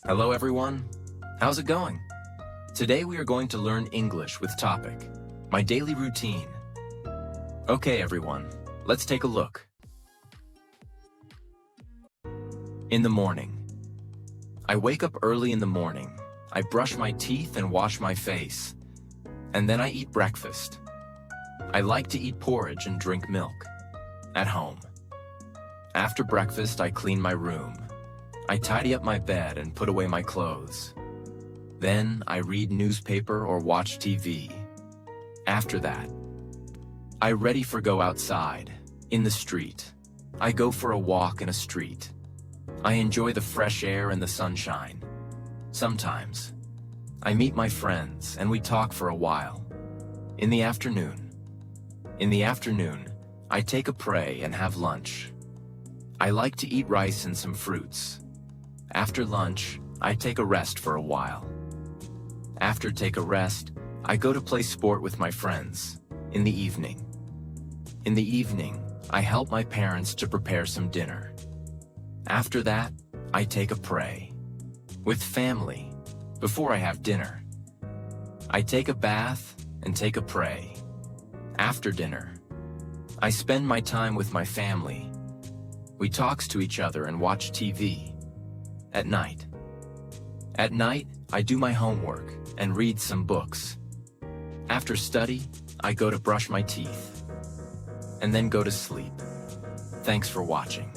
Hello everyone, how's it going? Today we are going to learn English with topic, my daily routine. Okay everyone, let's take a look. In the morning. I wake up early in the morning. I brush my teeth and wash my face. And then I eat breakfast. I like to eat porridge and drink milk. At home. After breakfast, I clean my room. I tidy up my bed and put away my clothes. Then I read newspaper or watch TV. After that, I ready for go outside, in the street. I go for a walk in a street. I enjoy the fresh air and the sunshine. Sometimes, I meet my friends and we talk for a while. In the afternoon, I take a pray and have lunch. I like to eat rice and some fruits. After lunch, I take a rest for a while. After take a rest, I go to play sport with my friends. In the evening, I help my parents to prepare some dinner. After that, I take a pray. With family, before I have dinner. I take a bath and take a pray. After dinner, I spend my time with my family. We talks to each other and watch TV. At night, I do my homework and read some books. After study, I go to brush my teeth and then go to sleep. Thanks for watching.